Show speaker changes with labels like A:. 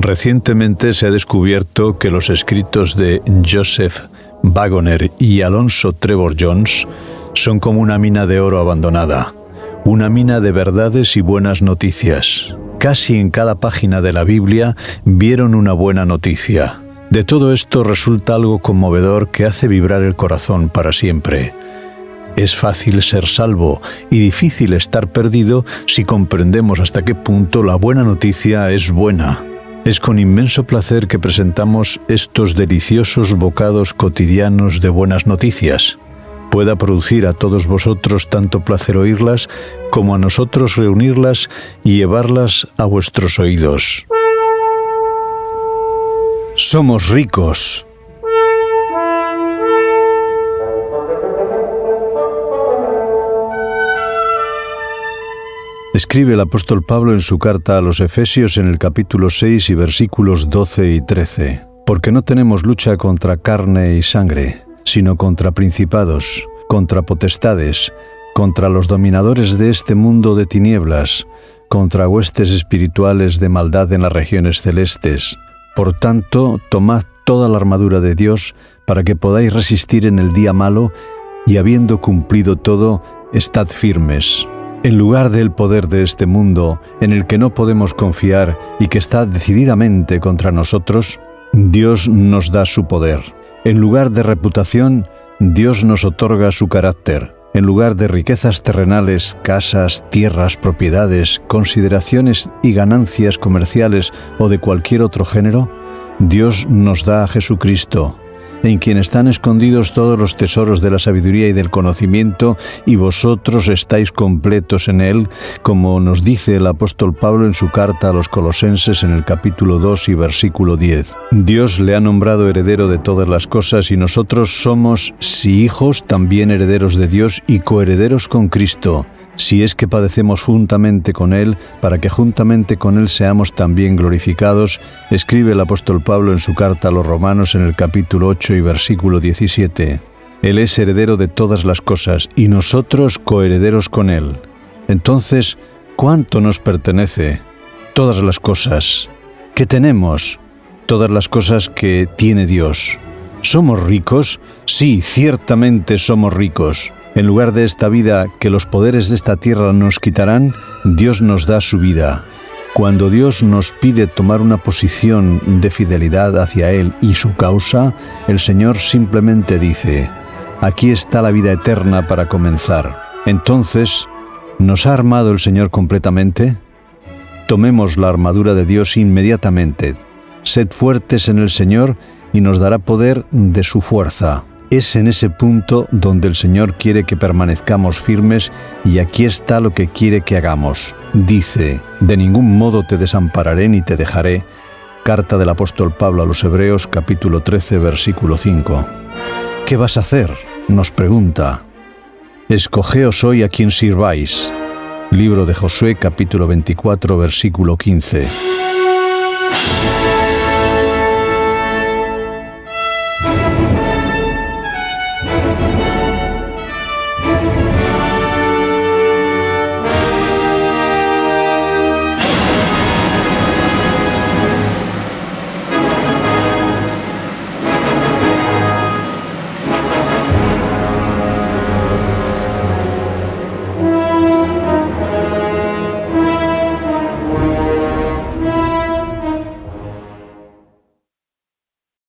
A: Recientemente se ha descubierto que los escritos de Joseph Waggoner y Alonzo Trevor Jones son como una mina de oro abandonada, una mina de verdades y buenas noticias. Casi en cada página de la Biblia vieron una buena noticia. De todo esto resulta algo conmovedor que hace vibrar el corazón para siempre. Es fácil ser salvo y difícil estar perdido si comprendemos hasta qué punto la buena noticia es buena. Es con inmenso placer que presentamos estos deliciosos bocados cotidianos de buenas noticias. Pueda producir a todos vosotros tanto placer oírlas como a nosotros reunirlas y llevarlas a vuestros oídos. Somos ricos. Escribe el apóstol Pablo en su carta a los Efesios en el capítulo 6 y versículos 12 y 13. Porque no tenemos lucha contra carne y sangre, sino contra principados, contra potestades, contra los dominadores de este mundo de tinieblas, contra huestes espirituales de maldad en las regiones celestes. Por tanto, tomad toda la armadura de Dios para que podáis resistir en el día malo y habiendo cumplido todo, estad firmes. En lugar del poder de este mundo, en el que no podemos confiar y que está decididamente contra nosotros, Dios nos da su poder. En lugar de reputación, Dios nos otorga su carácter. En lugar de riquezas terrenales, casas, tierras, propiedades, consideraciones y ganancias comerciales o de cualquier otro género, Dios nos da a Jesucristo, en quien están escondidos todos los tesoros de la sabiduría y del conocimiento, y vosotros estáis completos en Él, como nos dice el apóstol Pablo en su carta a los Colosenses en el capítulo 2 y versículo 10. Dios le ha nombrado heredero de todas las cosas, y nosotros somos, si hijos, también herederos de Dios y coherederos con Cristo, si es que padecemos juntamente con Él, para que juntamente con Él seamos también glorificados, escribe el apóstol Pablo en su carta a los Romanos en el capítulo 8 y versículo 17. Él es heredero de todas las cosas, y nosotros coherederos con Él. Entonces, ¿cuánto nos pertenece? Todas las cosas. ¿Qué tenemos? Todas las cosas que tiene Dios. ¿Somos ricos? Sí, ciertamente somos ricos. En lugar de esta vida que los poderes de esta tierra nos quitarán, Dios nos da su vida. Cuando Dios nos pide tomar una posición de fidelidad hacia Él y su causa, el Señor simplemente dice: aquí está la vida eterna para comenzar. Entonces, ¿nos ha armado el Señor completamente? Tomemos la armadura de Dios inmediatamente. Sed fuertes en el Señor y nos dará poder de su fuerza. Es en ese punto donde el Señor quiere que permanezcamos firmes, y aquí está lo que quiere que hagamos. Dice: de ningún modo te desampararé ni te dejaré. Carta del apóstol Pablo a los Hebreos, capítulo 13, versículo 5. ¿Qué vas a hacer?, nos pregunta. Escogeos hoy a quien sirváis. Libro de Josué, capítulo 24, versículo 15.